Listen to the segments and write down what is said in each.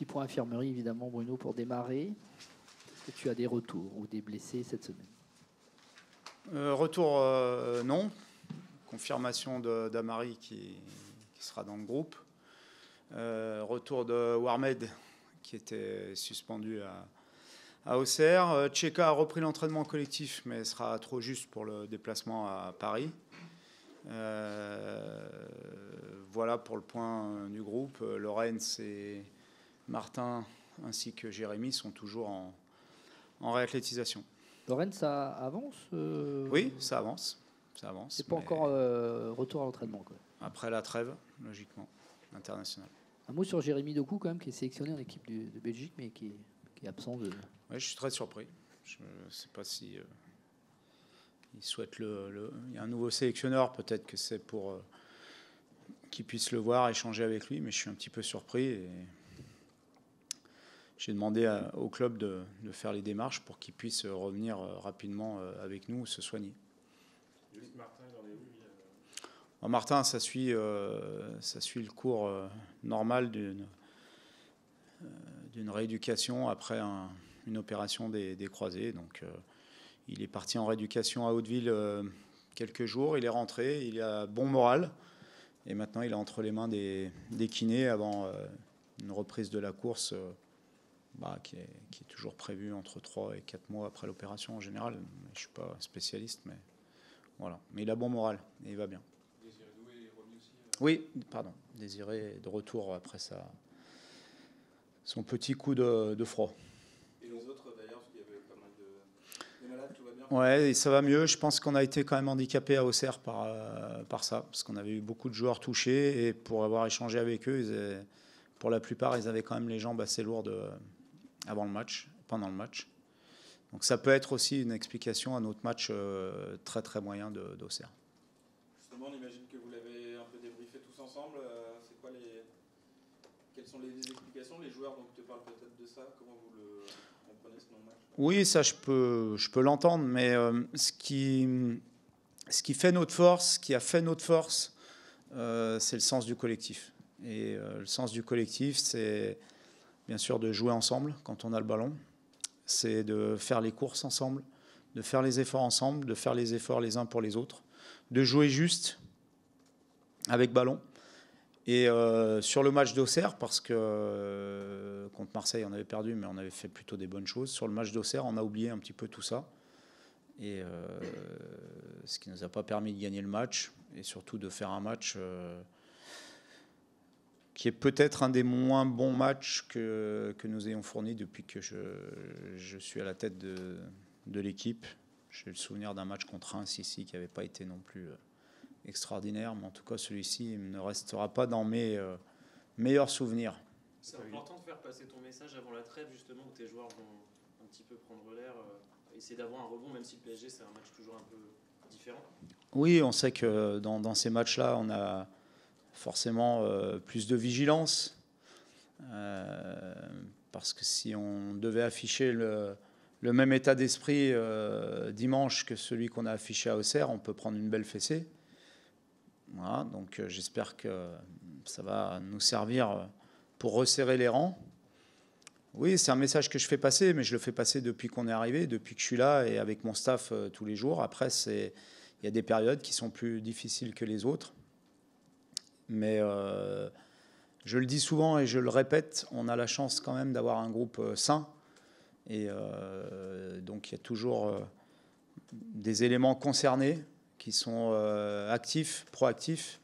petit point infirmerie, évidemment, Bruno, pour démarrer. Est-ce que tu as des retours ou des blessés cette semaine? Retour, non. Confirmation d'Amari qui sera dans le groupe. Retour de Warmed qui était suspendu à Auxerre. Tcheka a repris l'entraînement collectif, mais sera trop juste pour le déplacement à Paris. Voilà pour le point du groupe. Lorenz et Martin ainsi que Jérémy sont toujours en réathlétisation. Lorenz, ça avance Oui, ça avance. Ça avance. C'est pas encore retour à l'entraînement, quoi. Après la trêve, logiquement, internationale. Un mot sur Jérémy Doku, quand même, qui est sélectionné en équipe de Belgique, mais qui est absent de... Oui, je suis très surpris. Je ne sais pas si il souhaite il y a un nouveau sélectionneur, peut-être que c'est pour qu'il puisse le voir, échanger avec lui, mais je suis un petit peu surpris. Et j'ai demandé au club de faire les démarches pour qu'il puisse revenir rapidement avec nous, se soigner. Martin, il en est où, lui Martin, ça suit le cours normal d'une rééducation après une opération des croisés. Donc, il est parti en rééducation à Hauteville quelques jours. Il est rentré, il a bon moral. Et maintenant, il est entre les mains des kinés avant une reprise de la course qui est toujours prévue entre 3 et 4 mois après l'opération en général. Je ne suis pas spécialiste, mais voilà. Mais il a bon moral et il va bien. Désiré Doué est remis aussi Oui, pardon. Désiré est de retour après son petit coup de froid. Et les autres d'ailleurs, parce qu'il y avait pas mal de malades, tout va bien? Ouais, et ça va mieux. Je pense qu'on a été quand même handicapé à Auxerre par ça, parce qu'on avait eu beaucoup de joueurs touchés, et pour avoir échangé avec eux, pour la plupart, ils avaient quand même les jambes assez lourdes avant le match, pendant le match. Donc ça peut être aussi une explication à notre match très très moyen d'Auxerre. Justement, on imagine que vous l'avez un peu débriefé tous ensemble. C'est quoi quelles sont les explications? Les joueurs donc te parlent peut-être de ça. Comment vous le comprenez ce non-match? Oui, ça je peux l'entendre, mais ce qui fait notre force, ce qui a fait notre force, c'est le sens du collectif. Et le sens du collectif, c'est bien sûr de jouer ensemble quand on a le ballon. C'est de faire les courses ensemble, de faire les efforts ensemble, de faire les efforts les uns pour les autres, de jouer juste avec ballon. Et sur le match d'Auxerre, parce que contre Marseille, on avait perdu, mais on avait fait plutôt des bonnes choses. Sur le match d'Auxerre, on a oublié un petit peu tout ça. Et ce qui ne nous a pas permis de gagner le match, et surtout de faire un match qui est peut-être un des moins bons matchs que nous ayons fournis depuis que je suis à la tête de l'équipe. J'ai le souvenir d'un match contre Reims ici qui n'avait pas été non plus extraordinaire, mais en tout cas celui-ci ne restera pas dans mes meilleurs souvenirs. C'est important de faire passer ton message avant la trêve, justement, où tes joueurs vont un petit peu prendre l'air, essayer d'avoir un rebond, même si le PSG c'est un match toujours un peu différent. Oui, on sait que dans ces matchs-là, on a forcément plus de vigilance, parce que si on devait afficher le même état d'esprit dimanche que celui qu'on a affiché à Auxerre, on peut prendre une belle fessée. Voilà, donc j'espère que ça va nous servir pour resserrer les rangs. Oui, c'est un message que je fais passer, mais je le fais passer depuis qu'on est arrivé, depuis que je suis là et avec mon staff tous les jours. Après, il y a des périodes qui sont plus difficiles que les autres. Mais je le dis souvent et je le répète, on a la chance quand même d'avoir un groupe sain. Et donc il y a toujours des éléments concernés qui sont actifs, proactifs.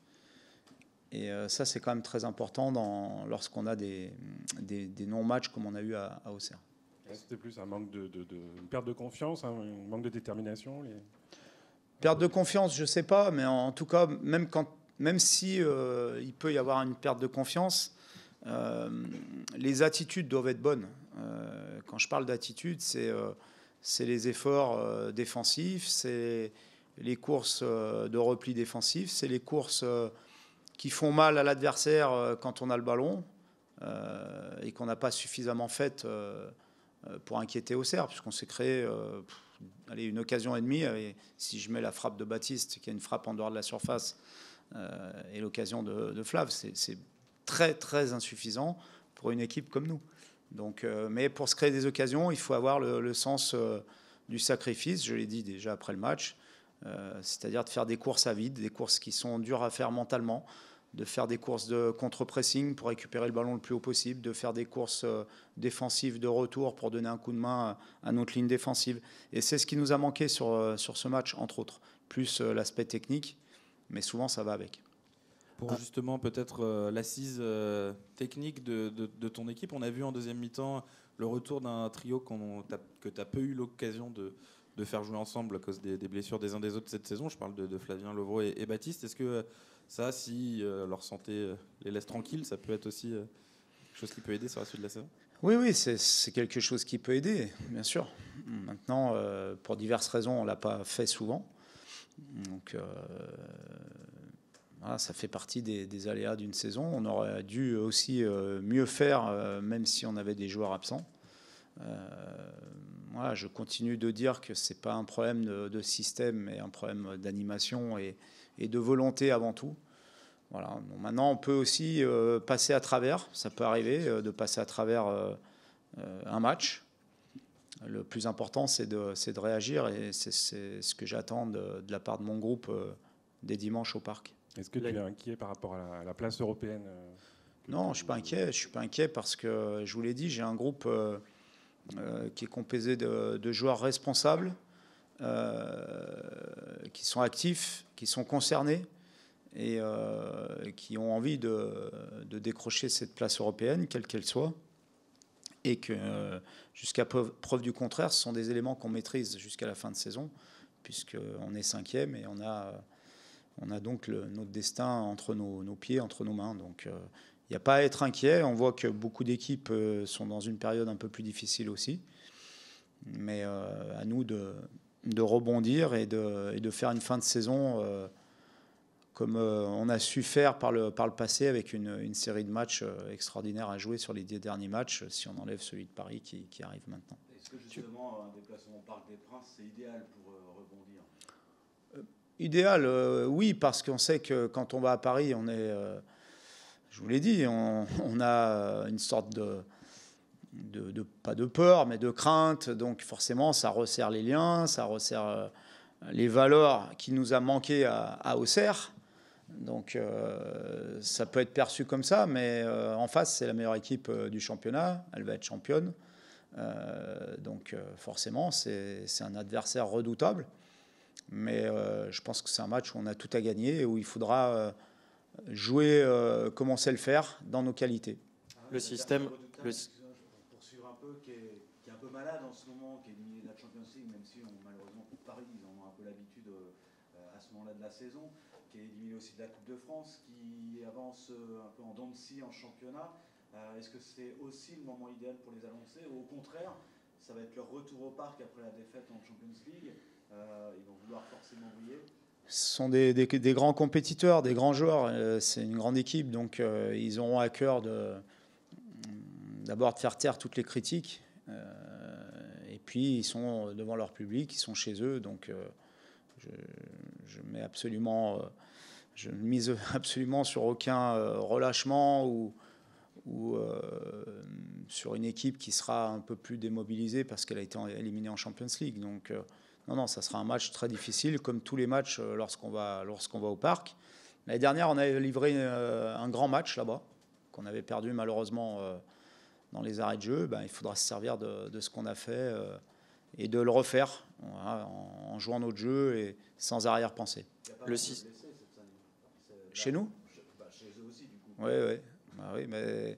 Et ça, c'est quand même très important lorsqu'on a des non-matchs comme on a eu à Auxerre. C'était plus un manque une perte de confiance, un manque de détermination. Perte de confiance, je ne sais pas, mais en tout cas, même si il peut y avoir une perte de confiance, les attitudes doivent être bonnes. Quand je parle d'attitude, c'est les efforts défensifs, c'est les courses de repli défensif, c'est les courses qui font mal à l'adversaire quand on a le ballon et qu'on n'a pas suffisamment faites pour inquiéter Auxerre, puisqu'on s'est créé une occasion et demie. Et si je mets la frappe de Baptiste, qui est une frappe en dehors de la surface, et l'occasion de Flav, c'est très très insuffisant pour une équipe comme nous. Donc, mais pour se créer des occasions, il faut avoir le sens du sacrifice, je l'ai dit déjà après le match, c'est-à-dire de faire des courses à vide, des courses qui sont dures à faire mentalement, de faire des courses de contre-pressing pour récupérer le ballon le plus haut possible, de faire des courses défensives de retour pour donner un coup de main à notre ligne défensive. Et c'est ce qui nous a manqué sur ce match, entre autres, plus l'aspect technique, mais souvent ça va avec. Pour justement peut-être l'assise technique de ton équipe, on a vu en deuxième mi-temps le retour d'un trio que tu as peu eu l'occasion de faire jouer ensemble à cause des blessures des uns des autres cette saison. Je parle de Flavien Levrault et Baptiste. Est-ce que ça, si leur santé les laisse tranquilles, ça peut être aussi quelque chose qui peut aider sur la suite de la saison? Oui, c'est quelque chose qui peut aider, bien sûr. Maintenant, pour diverses raisons, on ne l'a pas fait souvent. Donc, voilà, ça fait partie des aléas d'une saison. On aurait dû aussi mieux faire, même si on avait des joueurs absents. Voilà, je continue de dire que ce n'est pas un problème de système, mais un problème d'animation et de volonté avant tout. Voilà. Bon, maintenant, on peut aussi passer à travers. Ça peut arriver de passer à travers un match. Le plus important, c'est de réagir, et c'est ce que j'attends de la part de mon groupe dès dimanche au parc. Est-ce que tu es inquiet par rapport à la place européenne? Non, je ne suis pas inquiet. Je ne suis pas inquiet parce que, je vous l'ai dit, j'ai un groupe qui est composé de joueurs responsables, qui sont actifs, qui sont concernés et qui ont envie de décrocher cette place européenne, quelle qu'elle soit. Et que jusqu'à preuve du contraire, ce sont des éléments qu'on maîtrise jusqu'à la fin de saison, puisqu'on est 5e et on a donc notre destin entre nos pieds, entre nos mains. Donc il n'y a pas à être inquiet. On voit que beaucoup d'équipes sont dans une période un peu plus difficile aussi. Mais à nous de rebondir et de faire une fin de saison comme on a su faire par le passé, avec une série de matchs extraordinaires à jouer sur les 10 derniers matchs, si on enlève celui de Paris qui arrive maintenant. Est-ce que justement un déplacement au Parc des Princes, c'est idéal pour rebondir? Idéal, oui, parce qu'on sait que quand on va à Paris, on est, je vous l'ai dit, on a une sorte pas de peur, mais de crainte. Donc forcément, ça resserre les liens, ça resserre les valeurs qui nous a manqué à Auxerre. Donc ça peut être perçu comme ça, mais en face, c'est la meilleure équipe du championnat. Elle va être championne. Donc forcément, c'est un adversaire redoutable. Mais je pense que c'est un match où on a tout à gagner et où il faudra jouer comme on sait le faire dans nos qualités. Le système... Pour suivre un peu, qui est un peu malade en ce moment, qui est éliminé de la Champions League, même si malheureusement pour Paris, ils en ont un peu l'habitude à ce moment-là de la saison, qui est éliminé aussi de la Coupe de France, qui avance un peu en dents de scie en championnat. Est-ce que c'est aussi le moment idéal pour les annoncer, ou au contraire, ça va être leur retour au parc après la défaite en Champions League? Ils vont vouloir forcément briller. Ce sont des grands compétiteurs, des grands joueurs. C'est une grande équipe, donc ils auront à cœur d'abord de faire taire toutes les critiques. Et puis ils sont devant leur public, ils sont chez eux, donc je ne mise absolument sur aucun relâchement ou sur une équipe qui sera un peu plus démobilisée parce qu'elle a été éliminée en Champions League. Donc non, ça sera un match très difficile, comme tous les matchs lorsqu'on va au parc. L'année dernière, on a livré un grand match là-bas, qu'on avait perdu malheureusement dans les arrêts de jeu. Il faudra se servir de ce qu'on a fait et de le refaire, voilà, en jouant notre jeu et sans arrière-pensée. Le 6 chez nous? Chez eux aussi, du coup. Oui, mais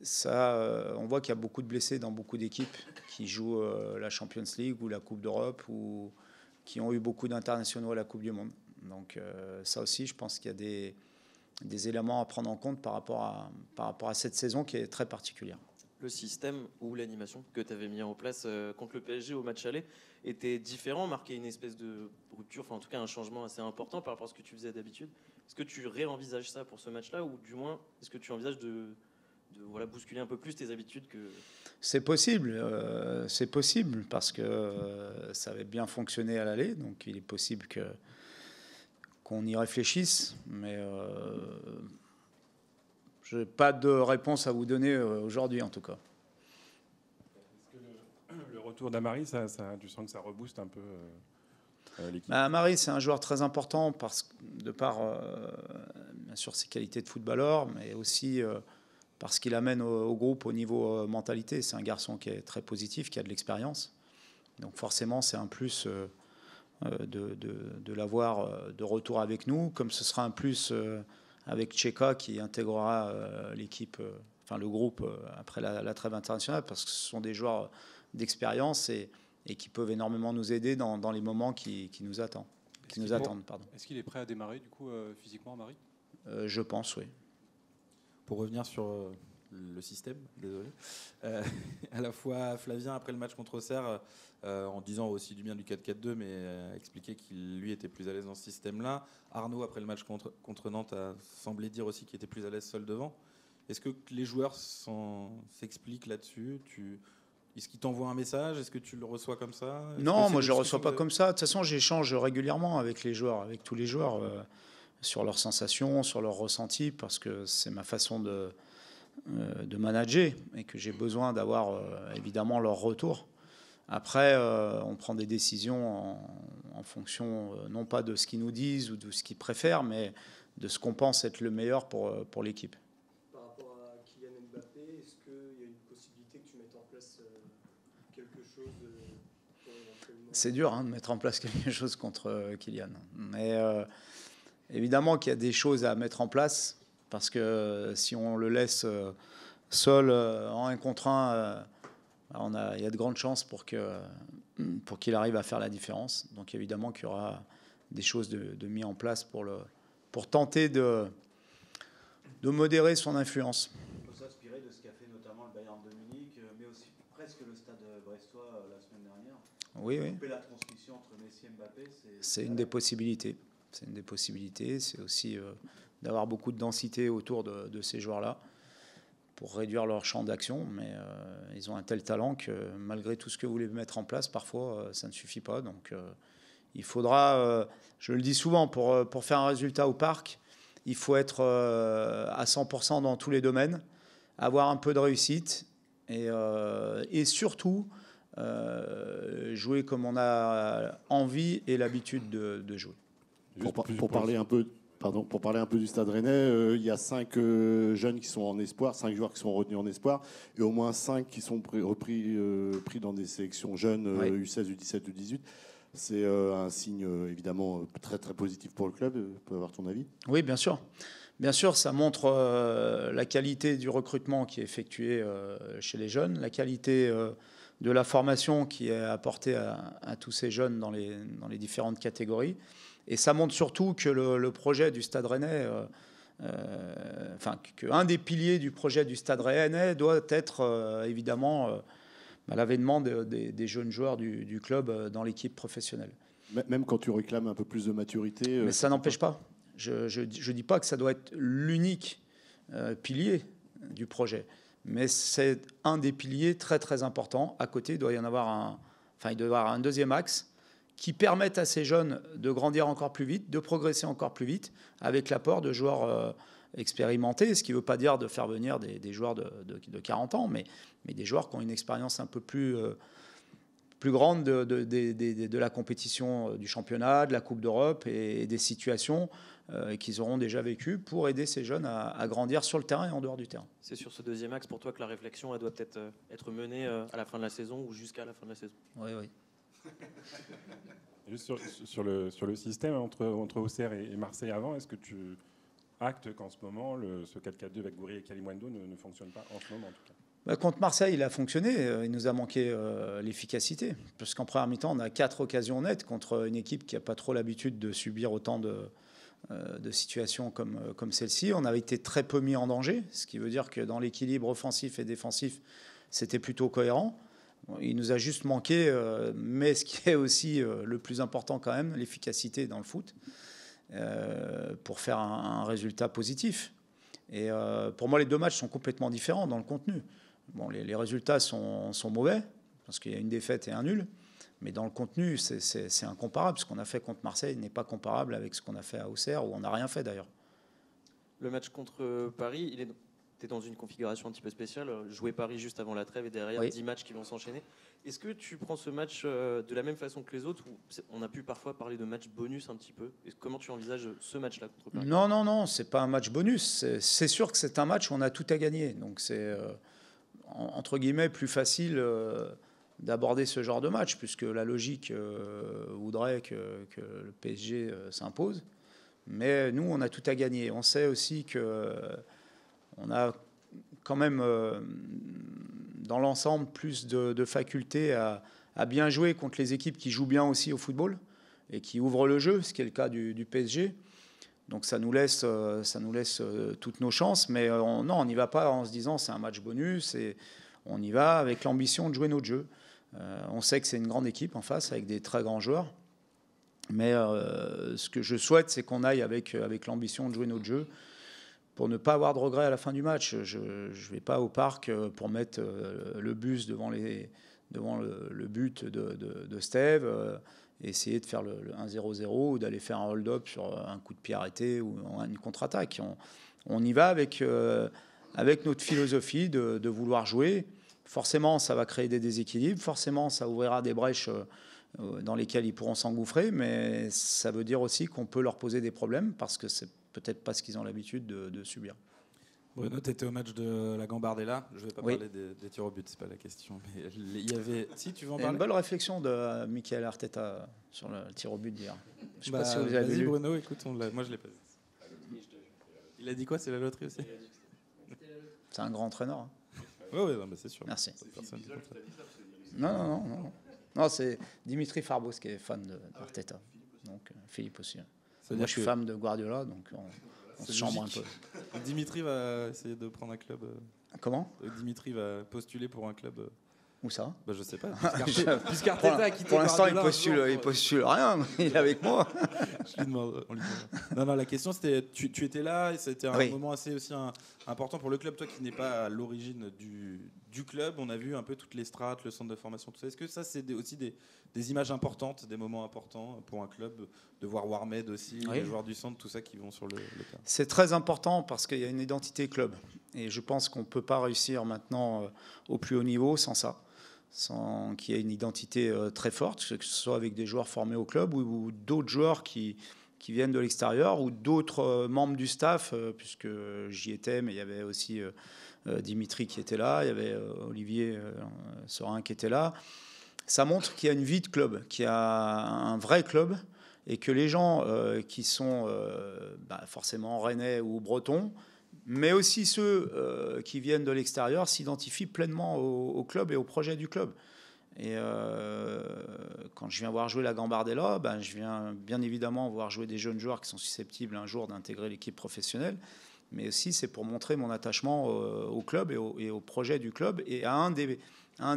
ça, on voit qu'il y a beaucoup de blessés dans beaucoup d'équipes qui jouent la Champions League ou la Coupe d'Europe ou qui ont eu beaucoup d'internationaux à la Coupe du Monde. Donc ça aussi, je pense qu'il y a des éléments à prendre en compte par rapport à cette saison qui est très particulière. Le système ou l'animation que tu avais mis en place contre le PSG au match aller était différent, marquait une espèce de rupture, enfin en tout cas un changement assez important par rapport à ce que tu faisais d'habitude. Est-ce que tu réenvisages ça pour ce match-là, ou du moins est-ce que tu envisages de bousculer un peu plus tes habitudes que... C'est possible parce que ça avait bien fonctionné à l'aller, donc il est possible qu'on y réfléchisse, mais Je n'ai pas de réponse à vous donner aujourd'hui, en tout cas. Est-ce que le retour d'Amari, tu sens que ça rebooste un peu l'équipe? Amari, c'est un joueur très important de par, bien sûr, ses qualités de footballeur, mais aussi parce qu'il amène au groupe au niveau mentalité. C'est un garçon qui est très positif, qui a de l'expérience. Donc forcément, c'est un plus de l'avoir de retour avec nous, comme ce sera un plus avec Tcheka qui intégrera l'équipe, enfin le groupe après la trêve internationale, parce que ce sont des joueurs d'expérience et qui peuvent énormément nous aider dans les moments qui nous attendent. Pardon. Est-ce qu'il est prêt à démarrer du coup physiquement, Amari? Je pense, oui. Pour revenir sur le système, désolé, à la fois Flavien après le match contre Auxerre, en disant aussi du bien du 4-4-2, mais expliquer qu'il lui était plus à l'aise dans ce système-là. Arnaud après le match contre Nantes a semblé dire aussi qu'il était plus à l'aise seul devant. Est-ce que les joueurs s'expliquent là-dessus? Est-ce qu'ils t'envoient un message? Est-ce que tu le reçois comme ça? Non, moi je ne le reçois pas comme ça. De toute façon, j'échange régulièrement avec les joueurs, avec tous les joueurs, sur leurs sensations, sur leurs ressentis, parce que c'est ma façon de manager et que j'ai besoin d'avoir évidemment leur retour. Après, on prend des décisions en fonction non pas de ce qu'ils nous disent ou de ce qu'ils préfèrent, mais de ce qu'on pense être le meilleur pour l'équipe. Par rapport à Kylian Mbappé, est-ce qu'il y a une possibilité que tu mettes en place quelque chose pour éventuellement... C'est dur de mettre en place quelque chose contre Kylian. Mais évidemment qu'il y a des choses à mettre en place, parce que si on le laisse seul en 1 contre 1, il y a de grandes chances pour qu'il arrive à faire la différence. Donc évidemment qu'il y aura des choses de mis en place pour tenter de modérer son influence. On peut s'inspirer de ce qu'a fait notamment le Bayern de Munich, mais aussi presque le Stade brestois la semaine dernière. Oui. Couper la transmission entre Messi et Mbappé, c'est une des possibilités. C'est une des possibilités. C'est aussi d'avoir beaucoup de densité autour de ces joueurs-là pour réduire leur champ d'action. Mais ils ont un tel talent que malgré tout ce que vous voulez mettre en place, parfois, ça ne suffit pas. Donc il faudra, je le dis souvent, pour faire un résultat au parc, il faut être à 100% dans tous les domaines, avoir un peu de réussite et surtout jouer comme on a envie et l'habitude de jouer. Pour parler un peu du Stade Rennais, il y a 5 jeunes qui sont en espoir, 5 joueurs qui sont retenus en espoir, et au moins 5 qui sont pris dans des sélections jeunes, U16, U17, U18. C'est un signe évidemment très très positif pour le club. Tu peux avoir ton avis? Oui, bien sûr. Bien sûr, ça montre la qualité du recrutement qui est effectué chez les jeunes, la qualité de la formation qui est apportée à tous ces jeunes dans les différentes catégories. Et ça montre surtout que le projet du Stade Rennais, qu'un des piliers du projet du Stade Rennais doit être évidemment l'avènement des jeunes joueurs du club dans l'équipe professionnelle. Même quand tu réclames un peu plus de maturité. Mais ça n'empêche pas. Je ne dis pas que ça doit être l'unique pilier du projet, mais c'est un des piliers très très importants. À côté, il doit y avoir un deuxième axe qui permettent à ces jeunes de grandir encore plus vite, de progresser encore plus vite, avec l'apport de joueurs expérimentés, ce qui ne veut pas dire de faire venir des joueurs de 40 ans, mais des joueurs qui ont une expérience un peu plus grande de la compétition du championnat, de la Coupe d'Europe et des situations qu'ils auront déjà vécues pour aider ces jeunes à grandir sur le terrain et en dehors du terrain. C'est sur ce deuxième axe pour toi que la réflexion elle doit peut-être être menée à la fin de la saison ou jusqu'à la fin de la saison. Oui. Juste sur le système entre Auxerre et Marseille avant, est-ce que tu actes qu'en ce moment, ce 4-4-2 avec Goury et Kalimundo ne fonctionne pas en ce moment en tout cas? Contre Marseille, il a fonctionné. Il nous a manqué l'efficacité. Parce qu'en première mi-temps, on a 4 occasions nettes contre une équipe qui n'a pas trop l'habitude de subir autant de situations comme celle-ci. On avait été très peu mis en danger, ce qui veut dire que dans l'équilibre offensif et défensif, c'était plutôt cohérent. Il nous a juste manqué, mais ce qui est aussi le plus important quand même, l'efficacité dans le foot, pour faire un résultat positif. Et pour moi, les 2 matchs sont complètement différents dans le contenu. Bon, les résultats sont mauvais, parce qu'il y a une défaite et un nul, mais dans le contenu, c'est incomparable. Ce qu'on a fait contre Marseille n'est pas comparable avec ce qu'on a fait à Auxerre, où on n'a rien fait d'ailleurs. Le match contre Paris, il est tu es dans une configuration un petit peu spéciale. Jouer Paris juste avant la trêve et derrière Oui. 10 matchs qui vont s'enchaîner. Est-ce que tu prends ce match de la même façon que les autres ou on a pu parfois parler de match bonus un petit peu. Comment tu envisages ce match-là contre Paris? Non, c'est pas un match bonus. C'est sûr que c'est un match où on a tout à gagner. Donc c'est, entre guillemets, plus facile d'aborder ce genre de match, puisque la logique voudrait que le PSG s'impose. Mais nous, on a tout à gagner. On sait aussi qu'on a quand même, dans l'ensemble, plus de facultés à bien jouer contre les équipes qui jouent bien aussi au football et qui ouvrent le jeu, ce qui est le cas du PSG. Donc ça nous laisse toutes nos chances. Mais non, on n'y va pas en se disant c'est un match bonus. Et on y va avec l'ambition de jouer notre jeu. On sait que c'est une grande équipe en face avec des très grands joueurs. Mais ce que je souhaite, c'est qu'on aille avec l'ambition de jouer notre jeu pour ne pas avoir de regrets à la fin du match. Je ne vais pas au parc pour mettre le bus devant le but de Steve, essayer de faire le 1-0-0 ou d'aller faire un hold-up sur un coup de pied arrêté ou une contre-attaque. On y va avec notre philosophie de vouloir jouer. Forcément, ça va créer des déséquilibres. Forcément, ça ouvrira des brèches dans lesquelles ils pourront s'engouffrer. Mais ça veut dire aussi qu'on peut leur poser des problèmes parce que c'est peut-être pas ce qu'ils ont l'habitude de subir. Bruno, tu étais au match de la Gambardella. Je ne vais pas parler des tirs au but, c'est pas la question. Mais il y avait... Si, tu veux en Il y a parler? une belle réflexion de Michael Arteta sur le tir au but d'hier. Je ne sais pas si vous avez Vas-y vu. Bruno, écoute, moi je l'ai pas vu. Il a dit quoi? C'est la loterie aussi? C'est un grand entraîneur. Hein. Oui, c'est sûr. Merci. Personne dit ça. Non, c'est Dimitri Farbos qui est fan d'Arteta. Donc Philippe aussi. Moi, je suis fan de Guardiola, donc on se chambre un peu. Dimitri va essayer de prendre un club. Comment? Dimitri va postuler pour un club. Où ça? Je sais pas. Puisqu'Arteta a quitté pour l'instant, Guardiola, il postule rien. Il est avec moi. Je lui demande. Non, la question c'était, tu étais là et c'était un moment assez aussi important pour le club. Toi qui n'es pas à l'origine du club, on a vu un peu toutes les strates, le centre de formation, tout ça. Est-ce que ça c'est aussi des images importantes, des moments importants pour un club, de voir Warmed aussi, les joueurs du centre, tout ça qui vont sur le terrain? C'est très important parce qu'il y a une identité club. Et je pense qu'on ne peut pas réussir maintenant au plus haut niveau sans ça. Sans qu'il y ait une identité très forte, que ce soit avec des joueurs formés au club ou d'autres joueurs qui viennent de l'extérieur ou d'autres membres du staff, puisque j'y étais, mais il y avait aussi Dimitri qui était là, il y avait Olivier Sorin qui était là. Ça montre qu'il y a une vie de club, qu'il y a un vrai club et que les gens qui sont forcément rennais ou bretons, mais aussi ceux qui viennent de l'extérieur s'identifient pleinement au club et au projet du club. Et quand je viens voir jouer la Gambardella, je viens bien évidemment voir jouer des jeunes joueurs qui sont susceptibles un jour d'intégrer l'équipe professionnelle, mais aussi c'est pour montrer mon attachement au club et au projet du club et à un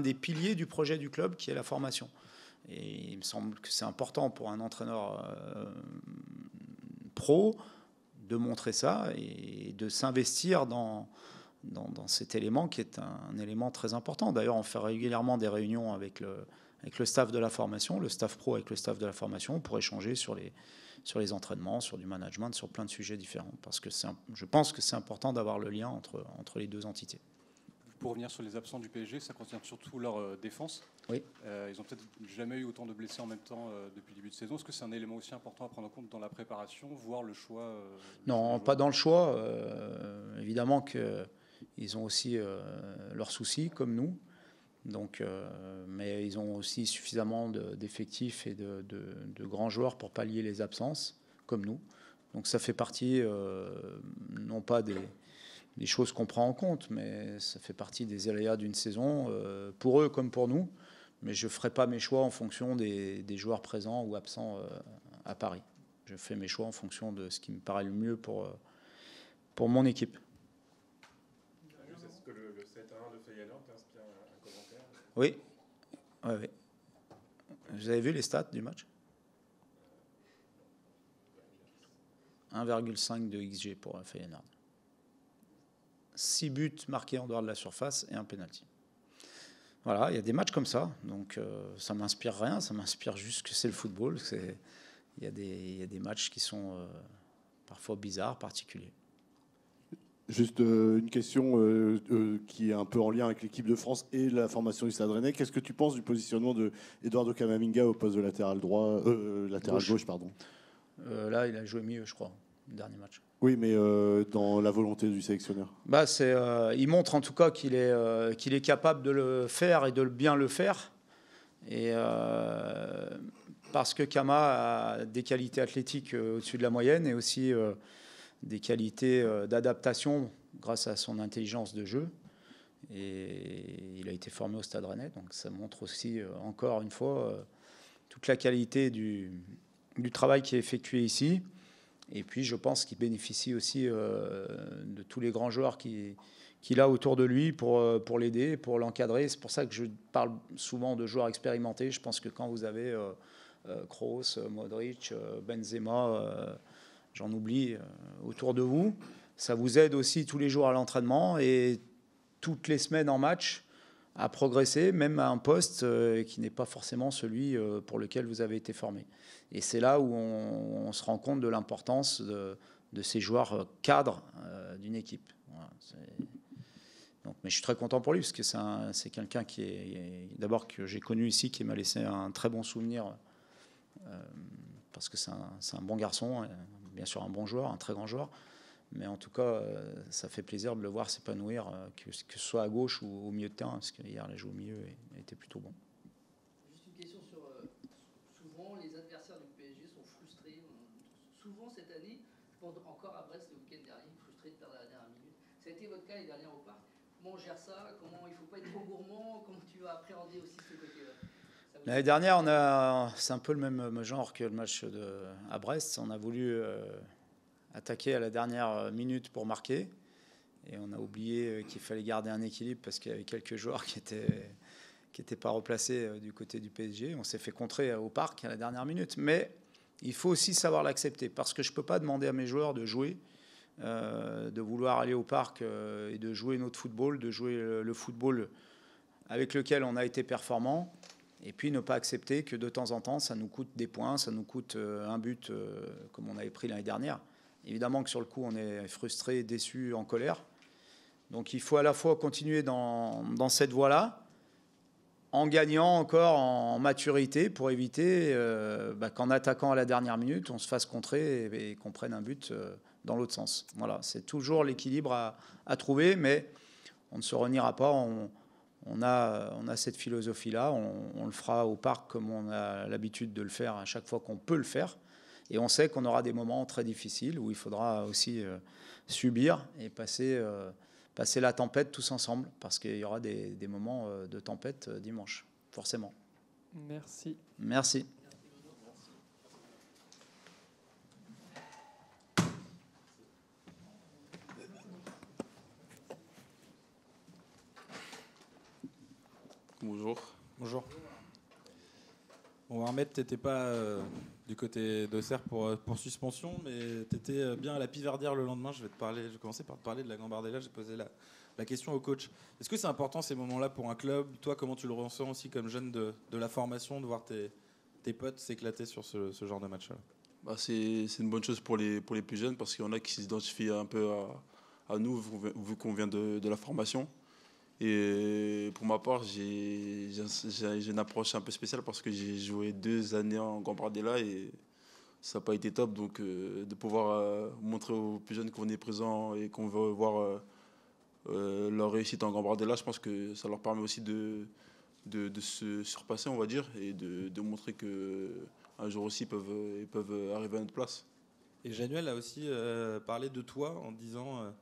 des piliers du projet du club qui est la formation. Et il me semble que c'est important pour un entraîneur pro de montrer ça et de s'investir dans cet élément qui est un élément très important. D'ailleurs, on fait régulièrement des réunions avec le staff de la formation, le staff pro avec le staff de la formation, pour échanger sur les entraînements, sur du management, sur plein de sujets différents. Parce que je pense que c'est important d'avoir le lien entre les deux entités. Pour revenir sur les absents du PSG, ça concerne surtout leur défense. Oui. Ils n'ont peut-être jamais eu autant de blessés en même temps depuis le début de saison. Est-ce que c'est un élément aussi important à prendre en compte dans la préparation, voire le choix Non, pas dans le choix. Évidemment qu'ils ont aussi leurs soucis, comme nous. Donc, mais ils ont aussi suffisamment d'effectifs et de grands joueurs pour pallier les absences, comme nous. Donc ça fait partie, non pas des choses qu'on prend en compte, mais ça fait partie des aléas d'une saison, pour eux comme pour nous. Mais je ne ferai pas mes choix en fonction des joueurs présents ou absents à Paris. Je fais mes choix en fonction de ce qui me paraît le mieux pour mon équipe. Est-ce que le 7-1 de Feyenoord t'inspire un commentaire? Oui. Vous avez vu les stats du match? 1,5 de XG pour Feyenoord. 6 buts marqués en dehors de la surface et un penalty. Voilà, il y a des matchs comme ça, donc ça m'inspire rien, ça m'inspire juste que c'est le football. Il y a des matchs qui sont parfois bizarres, particuliers. Juste une question qui est un peu en lien avec l'équipe de France et la formation du Stade Rennais. Qu'est-ce que tu penses du positionnement de Eduardo Camavinga au poste de latéral droit, latéral gauche, pardon. Là, il a joué mieux, je crois, le dernier match. Oui, mais dans la volonté du sélectionneur. Bah, il montre en tout cas qu'il est capable de le faire et de bien le faire. Et parce que Kama a des qualités athlétiques au-dessus de la moyenne et aussi des qualités d'adaptation grâce à son intelligence de jeu. Et il a été formé au Stade Rennais, donc ça montre aussi encore une fois toute la qualité du travail qui est effectué ici. Et puis je pense qu'il bénéficie aussi de tous les grands joueurs qu'il a autour de lui pour l'aider, pour l'encadrer. C'est pour ça que je parle souvent de joueurs expérimentés. Je pense que quand vous avez Kroos, Modric, Benzema, j'en oublie, autour de vous, ça vous aide aussi tous les jours à l'entraînement et toutes les semaines en match à progresser, même à un poste qui n'est pas forcément celui pour lequel vous avez été formé. Et c'est là où on se rend compte de l'importance de ces joueurs cadres d'une équipe. Voilà, donc, mais je suis très content pour lui, parce que c'est quelqu'un qui est d'abord que j'ai connu ici, qui m'a laissé un très bon souvenir, parce que c'est un bon garçon, bien sûr un bon joueur, un très grand joueur. Mais en tout cas, ça fait plaisir de le voir s'épanouir, que ce soit à gauche ou au milieu de terrain, parce qu'hier, il a joué au milieu et il était plutôt bon. Juste une question sur... souvent, les adversaires du PSG sont frustrés. Souvent, cette année, je pense encore à Brest le week-end dernier, frustrés de perdre à la dernière minute. Ça a été votre cas les dernières au Parc. Comment on gère ça? Comment il ne faut pas être trop gourmand? Comment tu as appréhendé aussi ce côté-là? L'année dernière, c'est un peu le même genre que le match à Brest. On a voulu... attaqué à la dernière minute pour marquer. Et on a oublié qu'il fallait garder un équilibre parce qu'il y avait quelques joueurs qui étaient pas replacés du côté du PSG. On s'est fait contrer au Parc à la dernière minute. Mais il faut aussi savoir l'accepter, parce que je ne peux pas demander à mes joueurs de jouer, de vouloir aller au Parc et de jouer notre football, de jouer le football avec lequel on a été performant, et puis ne pas accepter que de temps en temps, ça nous coûte des points, ça nous coûte un but comme on avait pris l'année dernière. Évidemment que sur le coup, on est frustré, déçu, en colère. Donc il faut à la fois continuer dans cette voie-là, en gagnant encore en maturité, pour éviter qu'en attaquant à la dernière minute, on se fasse contrer et qu'on prenne un but dans l'autre sens. Voilà, c'est toujours l'équilibre à trouver, mais on ne se reniera pas. On a cette philosophie-là. On le fera au Parc comme on a l'habitude de le faire à chaque fois qu'on peut le faire. Et on sait qu'on aura des moments très difficiles où il faudra aussi subir et passer la tempête tous ensemble, parce qu'il y aura des moments de tempête dimanche, forcément. Merci. Merci. Bonjour. Bonjour. Bon, Ahmed, tu n'étais pas du côté d'Auxerre pour suspension, mais tu étais bien à la Piverdière le lendemain. Je vais commencer par te parler de la Gambardella. J'ai posé la question au coach. Est-ce que c'est important ces moments-là pour un club? Toi, comment tu le ressens aussi comme jeune de la formation, de voir tes potes s'éclater sur ce genre de match-là? C'est une bonne chose pour les plus jeunes, parce qu'il y en a qui s'identifient un peu à nous, vu qu'on vient de la formation. Et pour ma part, j'ai une approche un peu spéciale, parce que j'ai joué 2 années en Gambardella et ça n'a pas été top. Donc de pouvoir montrer aux plus jeunes qu'on est présent et qu'on veut voir leur réussite en Gambardella, je pense que ça leur permet aussi de se surpasser, on va dire, et de montrer qu'un jour aussi ils peuvent arriver à notre place. Et Januel a aussi parlé de toi en disant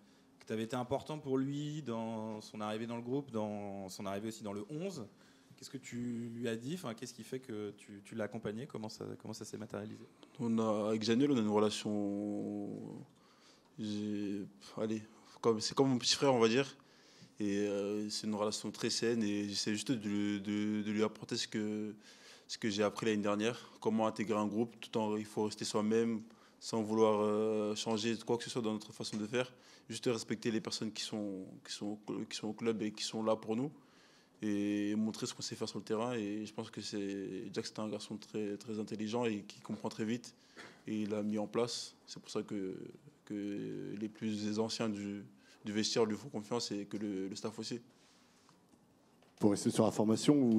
que tu avais été important pour lui dans son arrivée dans le groupe, dans son arrivée aussi dans le 11. Qu'est-ce que tu lui as dit? Qu'est-ce qui fait que tu l'as accompagné? Comment ça s'est matérialisé? Avec Januel, on a une relation... c'est comme mon petit frère, on va dire. Et c'est une relation très saine, et j'essaie juste de lui apporter ce que j'ai appris l'année dernière, comment intégrer un groupe, tout en il faut rester soi-même, sans vouloir changer quoi que ce soit dans notre façon de faire, juste respecter les personnes qui sont au club et qui sont là pour nous, et montrer ce qu'on sait faire sur le terrain. Et je pense que Jack, c'était un garçon très, très intelligent et qui comprend très vite, et il l'a mis en place. C'est pour ça que les plus anciens du vestiaire lui font confiance et que le staff aussi. Pour rester sur la formation,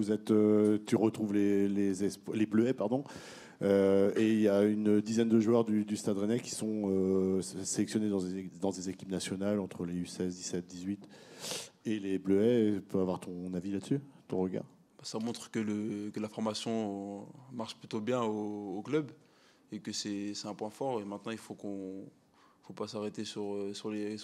tu retrouves les Bleuets, pardon, et il y a une dizaine de joueurs du Stade Rennais qui sont sélectionnés dans des équipes nationales entre les U16, 17, 18 et les Bleuets. Tu peux avoir ton avis là-dessus, ton regard? Ça montre que la formation marche plutôt bien au club et que c'est un point fort. Et maintenant, il faut pas s'arrêter sur les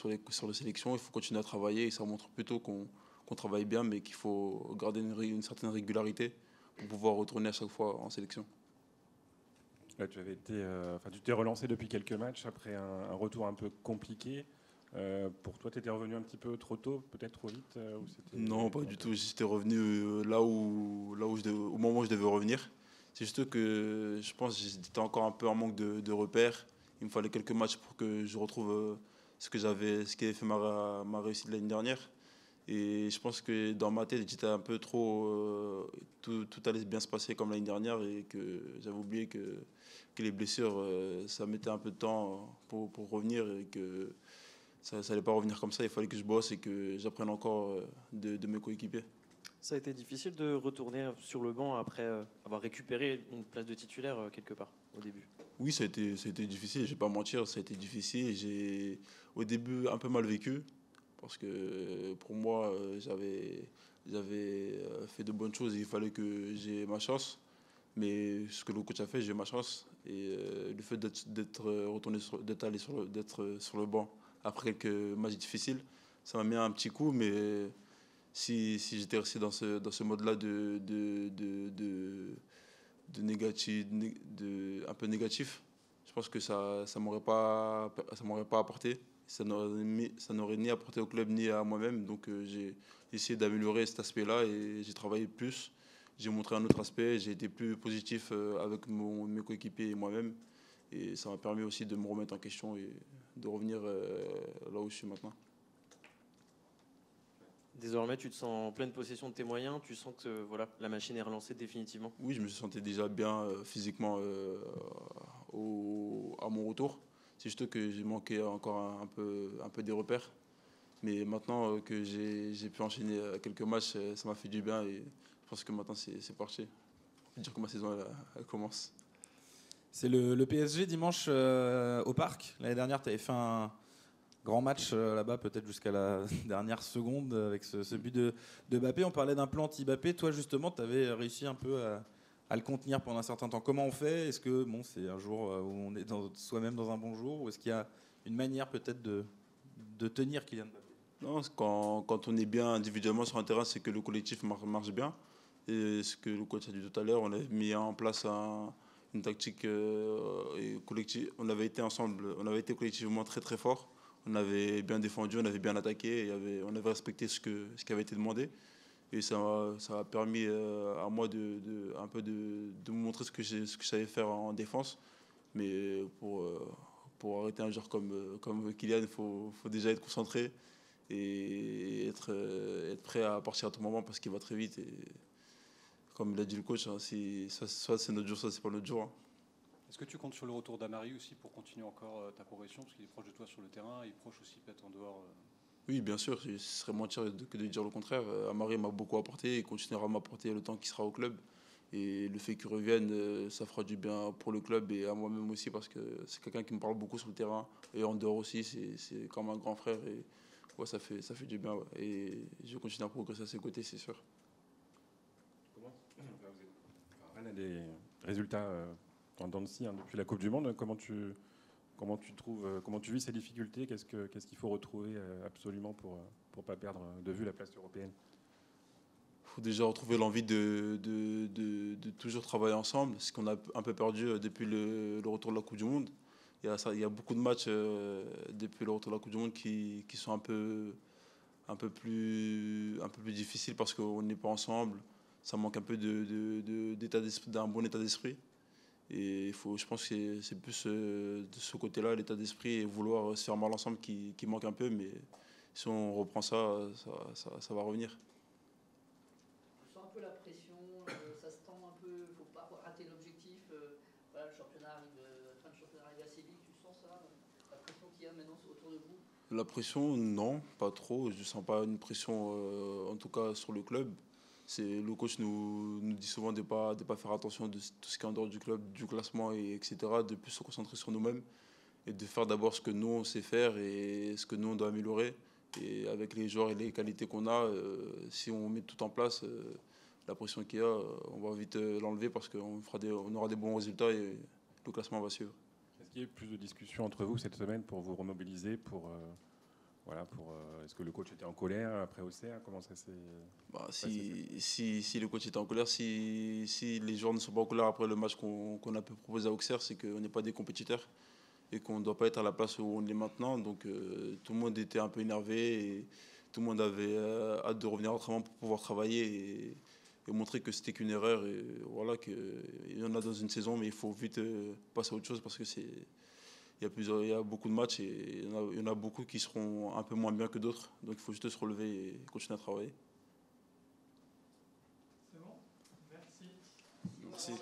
sélections. Il faut continuer à travailler et ça montre plutôt qu'on travaille bien, mais qu'il faut garder une certaine régularité pour pouvoir retourner à chaque fois en sélection. Là, tu t'es relancé depuis quelques matchs après un retour un peu compliqué. Pour toi, tu étais revenu un petit peu trop tôt, peut-être trop vite Non, pas du tout. J'étais revenu au moment où je devais revenir. C'est juste que je pense que j'étais encore un peu en manque de repères. Il me fallait quelques matchs pour que je retrouve ce qui avait fait ma réussite l'année dernière. Et je pense que dans ma tête, j'étais un peu trop... tout allait bien se passer comme l'année dernière et que j'avais oublié que les blessures, ça mettait un peu de temps pour revenir et que ça n'allait pas revenir comme ça. Il fallait que je bosse et que j'apprenne encore de mes coéquipiers. Ça a été difficile de retourner sur le banc après avoir récupéré une place de titulaire quelque part au début? Oui, ça a été difficile, je ne vais pas mentir, ça a été difficile. J'ai au début un peu mal vécu parce que pour moi, j'avais fait de bonnes choses et il fallait que j'ai ma chance. Mais ce que le coach a fait, j'ai eu ma chance. Et le fait d'être allé sur le banc après quelques matchs difficiles, ça m'a mis un petit coup, mais si j'étais resté dans ce mode-là un peu négatif, je pense que ça m'aurait pas apporté. Ça n'aurait ni apporté au club ni à moi-même. Donc j'ai essayé d'améliorer cet aspect-là et j'ai travaillé plus. J'ai montré un autre aspect, j'ai été plus positif avec mes coéquipiers et moi-même. Et ça m'a permis aussi de me remettre en question et de revenir là où je suis maintenant. Désormais, tu te sens en pleine possession de tes moyens. Tu sens que voilà, la machine est relancée définitivement? Oui, je me sentais déjà bien physiquement à mon retour. C'est juste que j'ai manqué encore un peu des repères. Mais maintenant que j'ai pu enchaîner quelques matchs, ça m'a fait du bien et je pense que maintenant c'est parti. On peut dire que ma saison elle commence. C'est le PSG dimanche au Parc. L'année dernière, tu avais fait un grand match là-bas, peut-être jusqu'à la dernière seconde, avec ce but de Mbappé. On parlait d'un plan anti-Mbappé. Toi, justement, tu avais réussi un peu à le contenir pendant un certain temps. Comment on fait? Est-ce que c'est un jour où on est soi-même dans un bon jour? Ou est-ce qu'il y a une manière peut-être de tenir Kylian Mbappé? Non, quand on est bien individuellement sur un terrain, c'est que le collectif marche bien. Et ce que le coach a dit tout à l'heure, on a mis en place une tactique collective. On avait été collectivement très très fort. On avait bien défendu, on avait bien attaqué, on avait respecté ce qui avait été demandé. Et ça a permis à moi de me montrer ce que je savais faire en défense. Mais pour arrêter un joueur comme Kylian, il faut déjà être concentré et être prêt à partir à tout moment parce qu'il va très vite. Et comme l'a dit le coach, hein, soit c'est notre jour, soit c'est pas notre jour. Hein. Est-ce que tu comptes sur le retour d'Amari aussi pour continuer encore ta progression? Parce qu'il est proche de toi sur le terrain, il est proche aussi peut-être en dehors. Oui, bien sûr, ce serait mentir que de dire le contraire. Amari m'a beaucoup apporté et continuera à m'apporter le temps qu'il sera au club. Et le fait qu'il revienne, ça fera du bien pour le club et à moi-même aussi parce que c'est quelqu'un qui me parle beaucoup sur le terrain. Et en dehors aussi, c'est comme un grand frère. Et ouais, ça fait du bien. Ouais. Et je vais continuer à progresser à ses côtés, c'est sûr. Comment on a des résultats en dents de scie depuis la Coupe du Monde. Comment tu vis ces difficultés? Qu'est-ce qu'il faut retrouver absolument pour ne pas perdre de vue la place européenne? Il faut déjà retrouver l'envie de toujours travailler ensemble, ce qu'on a un peu perdu depuis le retour de la Coupe du Monde. Il y a beaucoup de matchs depuis le retour de la Coupe du Monde qui sont un peu plus difficiles parce qu'on n'est pas ensemble. Ça manque un peu d'un bon état d'esprit. Et je pense que c'est plus de ce côté-là, l'état d'esprit et vouloir se faire mal ensemble qui manque un peu. Mais si on reprend ça va revenir. Tu sens un peu la pression, ça se tend un peu, il ne faut pas rater l'objectif. Voilà, le fin de championnat arrive assez vite, tu sens ça, la pression qu'il y a maintenant autour de vous? La pression, non, pas trop. Je ne sens pas une pression, en tout cas sur le club. Le coach nous dit souvent de ne pas faire attention de tout ce qui est en dehors du club, du classement, etc. De plus se concentrer sur nous-mêmes et de faire d'abord ce que nous, on sait faire et ce que nous, on doit améliorer. Et avec les joueurs et les qualités qu'on a, si on met tout en place, la pression qu'il y a, on va vite l'enlever parce qu'on aura des bons résultats et le classement va suivre. Est-ce qu'il y a eu plus de discussions entre vous cette semaine pour vous remobiliser est-ce que le coach était en colère après Auxerre? Comment ça s'est si le coach était en colère, si les joueurs ne sont pas en colère après le match qu'on a pu proposer à Auxerre, c'est qu'on n'est pas des compétiteurs et qu'on ne doit pas être à la place où on est maintenant. Donc tout le monde était un peu énervé et tout le monde avait hâte de revenir autrement pour pouvoir travailler et montrer que c'était qu'une erreur. Et voilà, qu'il y en a dans une saison, mais il faut vite passer à autre chose parce que il y a beaucoup de matchs et il y en a beaucoup qui seront un peu moins bien que d'autres. Donc il faut juste se relever et continuer à travailler. C'est bon. Merci. Merci.